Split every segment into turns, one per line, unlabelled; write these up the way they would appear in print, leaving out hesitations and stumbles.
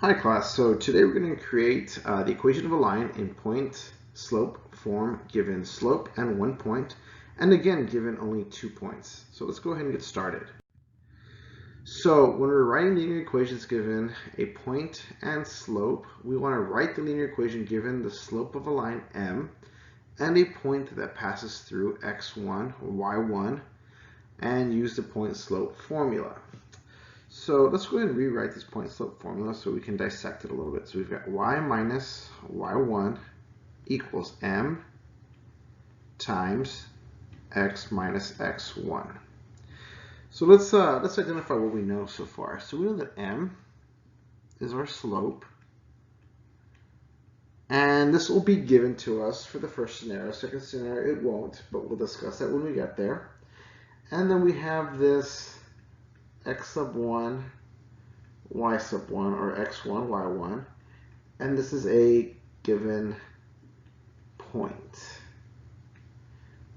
Hi class, so today we're going to create the equation of a line in point slope form given slope and 1 point, and again given only 2 points. So let's go ahead and get started. So when we're writing linear equations given a point and slope, we want to write the linear equation given the slope of a line m and a point that passes through x1 or y1 and use the point slope formula. So let's go ahead and rewrite this point slope formula so we can dissect it a little bit. So we've got y minus y1 equals m times x minus x1. So let's identify what we know so far. So we know that m is our slope, and this will be given to us for the first scenario. Second scenario it won't, but we'll discuss that when we get there. And then we have this x sub 1, y sub 1, or x1, y1, and this is a given point.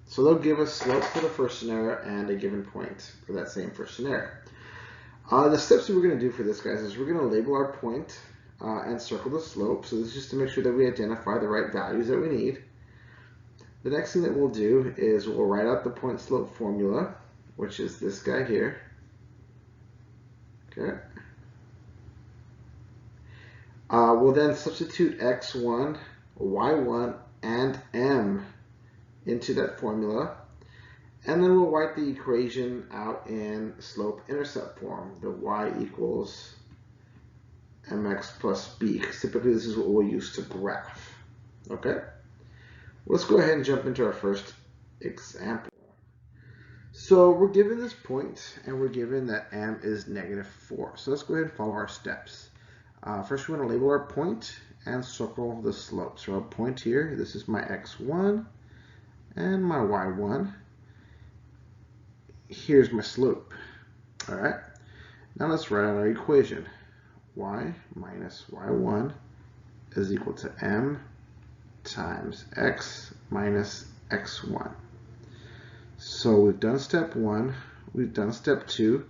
So they'll give us slope for the first scenario and a given point for that same first scenario. The steps that we're going to do for this, guys, is we're going to label our point and circle the slope. So this is just to make sure that we identify the right values that we need. The next thing that we'll do is we'll write out the point slope formula, which is this guy here. Okay. We'll then substitute x1, y1, and m into that formula, and then we'll write the equation out in slope-intercept form, the y equals mx plus b, because typically this is what we'll use to graph. Okay, let's go ahead and jump into our first example. So we're given this point, and we're given that m is -4. So let's go ahead and follow our steps. First, we want to label our point and circle the slope. So our point here, this is my x1 and my y1. Here's my slope. All right. Now let's write out our equation. Y minus y1 is equal to m times x minus x1. So we've done step 1, we've done step 2.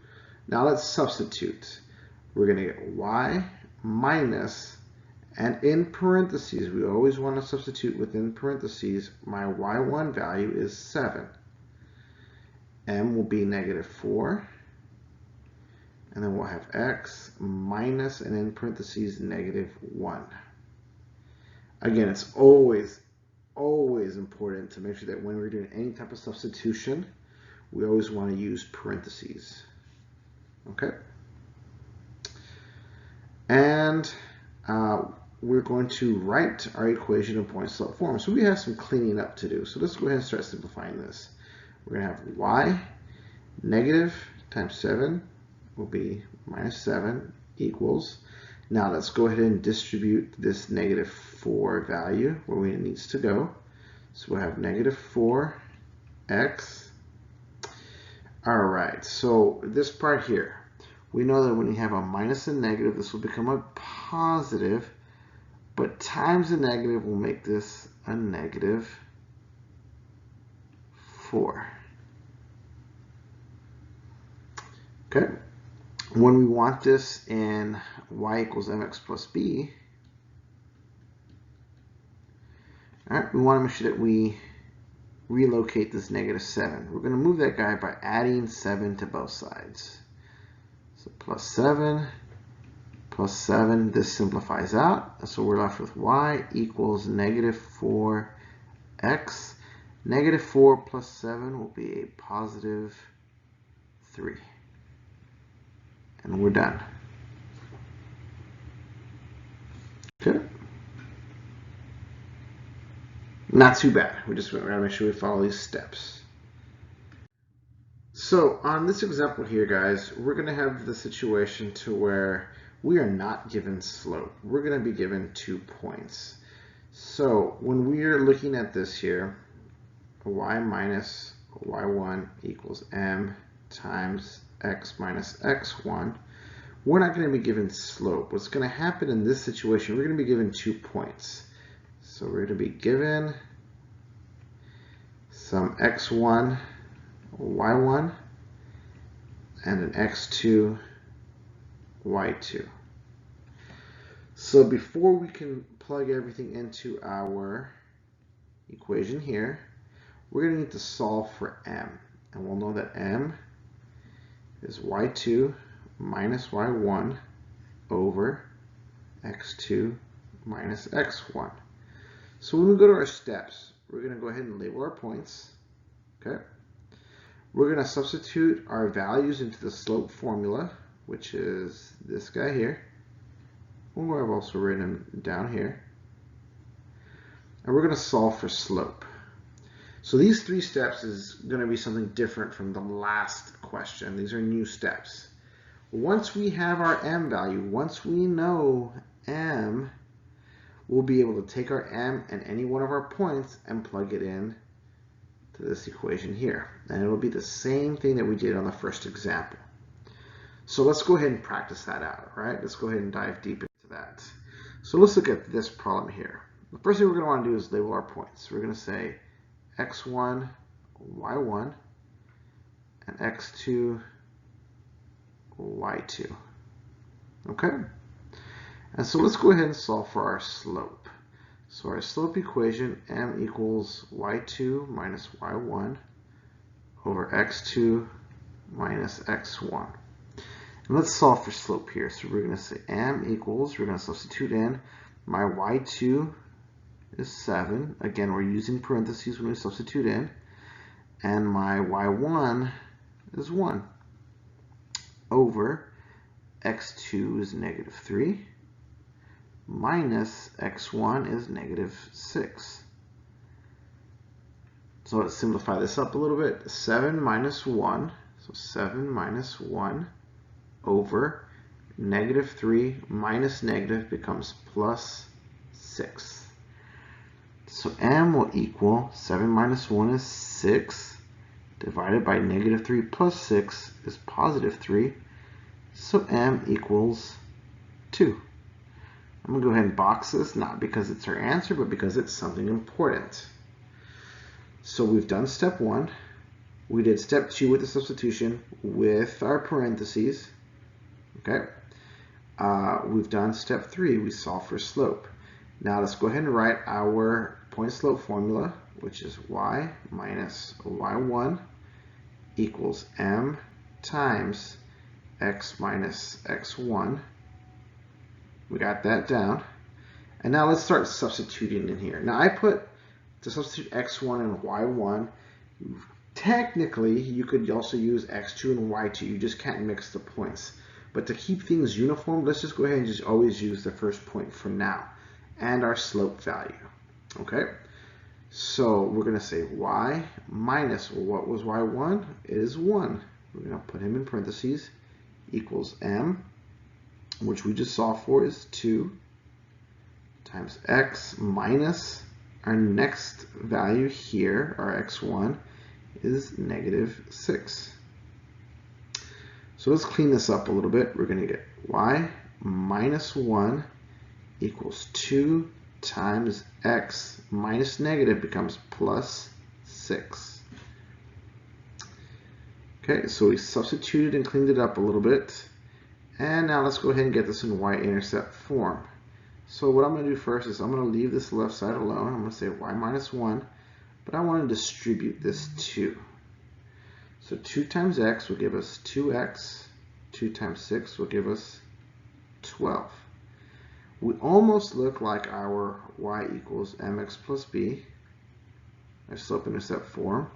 Now let's substitute. We're going to get y minus, and in parentheses, we always want to substitute within parentheses, my y1 value is 7. M will be -4, and then we'll have x minus, and in parentheses, -1. Again, it's always important to make sure that when we're doing any type of substitution, we always want to use parentheses. Okay? And we're going to write our equation in point slope form. So we have some cleaning up to do. So let's go ahead and start simplifying this. We're going to have y negative times 7 will be -7 equals. Now let's go ahead and distribute this -4 value where it needs to go. So we'll have -4x. All right, so this part here, we know that when you have a minus and negative, this will become a positive, but times a negative will make this a -4. Okay, when we want this in y equals mx plus b, all right, we want to make sure that we relocate this -7. We're going to move that guy by adding 7 to both sides. So +7 plus 7, this simplifies out. So we're left with y equals -4x. -4 plus 7 will be a +3. And we're done. Okay. Not too bad. We just gotta make sure we follow these steps. So on this example here, guys, we're going to have the situation to where we are not given slope. We're going to be given 2 points. So when we are looking at this here, y minus y1 equals m times x minus x1, we're not going to be given slope. What's going to happen in this situation, we're going to be given 2 points. So we're going to be given some x1, y1, and an x2, y2. So before we can plug everything into our equation here, we're going to need to solve for m. And we'll know that m is y2 minus y1 over x2 minus x1. So when we go to our steps, we're going to go ahead and label our points. Okay. We're going to substitute our values into the slope formula, which is this guy here. I've also written him down here. And we're going to solve for slope. So these 3 steps is going to be something different from the last question. These are new steps. Once we have our m value, once we know m, we'll be able to take our m and any one of our points and plug it in to this equation here. And it'll be the same thing that we did on the first example. So let's go ahead and practice that out, right? Let's go ahead and dive deep into that. So let's look at this problem here. The first thing we're going to want to do is label our points. We're going to say x1, y1, and x2, y2. Okay? And so let's go ahead and solve for our slope. So our slope equation, m equals y2 minus y1 over x2 minus x1. And let's solve for slope here. So we're going to say m equals, we're going to substitute in, my y2 is 7. Again, we're using parentheses when we substitute in. And my y1 is 1 over x2 is negative 3 minus x1 is negative 6. So let's simplify this up a little bit. 7 minus 1, so 7 minus 1 over negative 3 minus negative becomes plus 6. So m will equal 7 minus 1 is 6 divided by negative 3 plus 6 is positive 3. So m equals 2. I'm going to go ahead and box this, not because it's our answer, but because it's something important. So we've done step 1. We did step 2 with the substitution with our parentheses. Okay. We've done step 3. We solve for slope. Now let's go ahead and write our point slope formula, which is y minus y1 equals m times x minus x1. We got that down. And now let's start substituting in here. Now I put to substitute x1 and y1. Technically, you could also use x2 and y2. You just can't mix the points. But to keep things uniform, let's just go ahead and just always use the first point for now and our slope value. Okay? So we're going to say y minus, well, what was y1? It is 1. We're going to put him in parentheses, equals m, which we just solved for is 2, times x minus our next value here, our x1, is negative 6. So let's clean this up a little bit. We're going to get y minus 1 equals 2 times x minus negative becomes plus 6. Okay, so we substituted and cleaned it up a little bit. And now let's go ahead and get this in y-intercept form. So what I'm going to do first is I'm going to leave this left side alone. I'm going to say y minus 1, but I want to distribute this 2. So 2 times x will give us 2x. 2 times 6 will give us 12. We almost look like our y equals mx plus b, our slope-intercept form.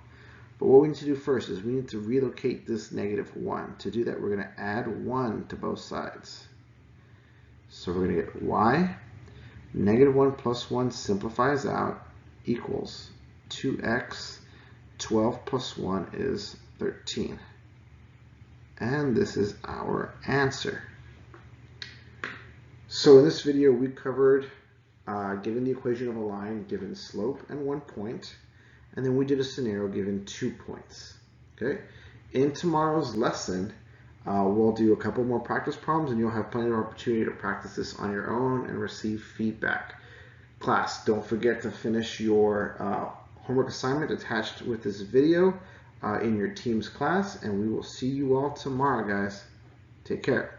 But what we need to do first is we need to relocate this negative 1. To do that, we're going to add 1 to both sides. So we're going to get y, negative 1 plus 1 simplifies out, equals 2x, 12 plus 1 is 13. And this is our answer. So in this video, we covered given the equation of a line, given slope and 1 point, and then we did a scenario given 2 points. Okay. In tomorrow's lesson, we'll do a couple more practice problems, and you'll have plenty of opportunity to practice this on your own and receive feedback. Class, don't forget to finish your homework assignment attached with this video in your team's class, and we will see you all tomorrow, guys. Take care.